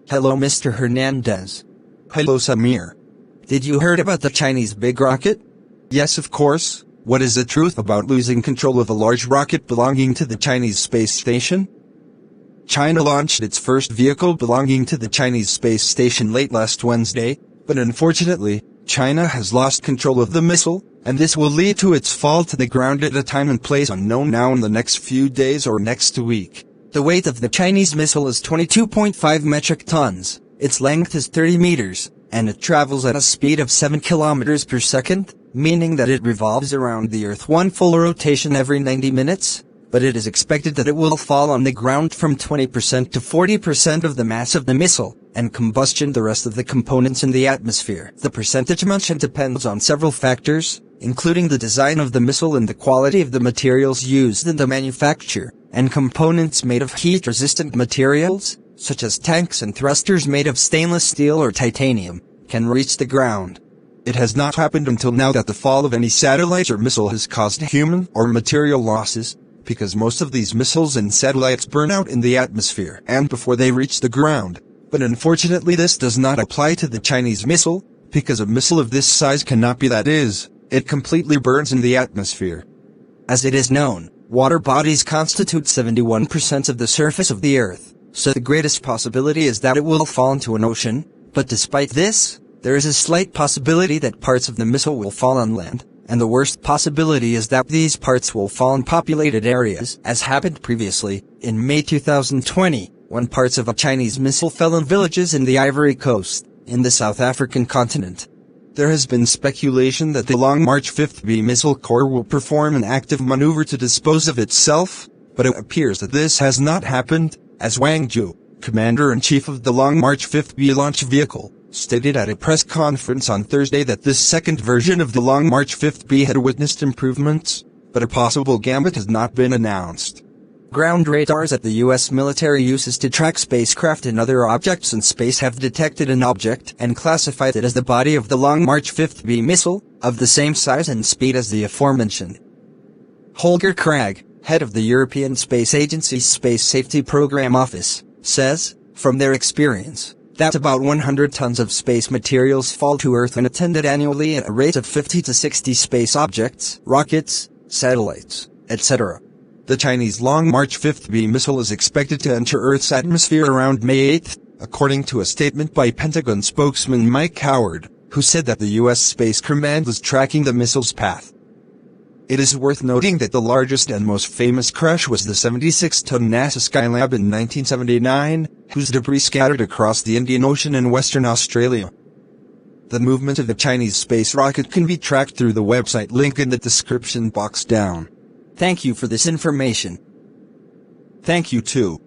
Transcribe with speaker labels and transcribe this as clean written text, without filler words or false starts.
Speaker 1: Hello, Mr. Hernandez.
Speaker 2: Hello, Samir.
Speaker 1: Did you heard about the Chinese big rocket?
Speaker 2: Yes, of course. What is the truth about losing control of a large rocket belonging to the Chinese space station? China launched its first vehicle belonging to the Chinese space station late last Wednesday, but unfortunately, China has lost control of the missile, and this will lead to its fall to the ground at a time and place unknown now in the next few days or next week.
Speaker 1: The weight of the Chinese missile is 22.5 metric tons, its length is 30 meters, and it travels at a speed of 7 kilometers per second, meaning that it revolves around the Earth one full rotation every 90 minutes, but it is expected that it will fall on the ground from 20% to 40% of the mass of the missile, and combustion the rest of the components in the atmosphere. The percentage mentioned depends on several factors, including the design of the missile and the quality of the materials used in the manufacture, and components made of heat-resistant materials, such as tanks and thrusters made of stainless steel or titanium, can reach the ground.
Speaker 2: It has not happened until now that the fall of any satellite or missile has caused human or material losses, because most of these missiles and satellites burn out in the atmosphere and before they reach the ground. But unfortunately this does not apply to the Chinese missile, because a missile of this size cannot be it completely burns in the atmosphere.
Speaker 1: As it is known, water bodies constitute 71% of the surface of the Earth, so the greatest possibility is that it will fall into an ocean, but despite this, there is a slight possibility that parts of the missile will fall on land, and the worst possibility is that these parts will fall in populated areas, as happened previously, in May 2020, when parts of a Chinese missile fell in villages in the Ivory Coast, in the South African continent.
Speaker 2: There has been speculation that the Long March 5B missile core will perform an active maneuver to dispose of itself, but it appears that this has not happened, as Wang Zhu, Commander-in-Chief of the Long March 5B launch vehicle, stated at a press conference on Thursday that this second version of the Long March 5B had witnessed improvements, but a possible gambit has not been announced.
Speaker 1: Ground radars that the U.S. military uses to track spacecraft and other objects in space have detected an object and classified it as the body of the Long March 5B missile, of the same size and speed as the aforementioned. Holger Krag, head of the European Space Agency's Space Safety Program Office, says, from their experience, that about 100 tons of space materials fall to Earth unattended annually at a rate of 50 to 60 space objects, rockets, satellites, etc.
Speaker 2: The Chinese Long March 5B missile is expected to enter Earth's atmosphere around May 8, according to a statement by Pentagon spokesman Mike Howard, who said that the U.S. Space Command was tracking the missile's path. It is worth noting that the largest and most famous crash was the 76-ton NASA Skylab in 1979, whose debris scattered across the Indian Ocean and Western Australia. The movement of the Chinese space rocket can be tracked through the website link in the description box down.
Speaker 1: Thank you for this information.
Speaker 2: Thank you too.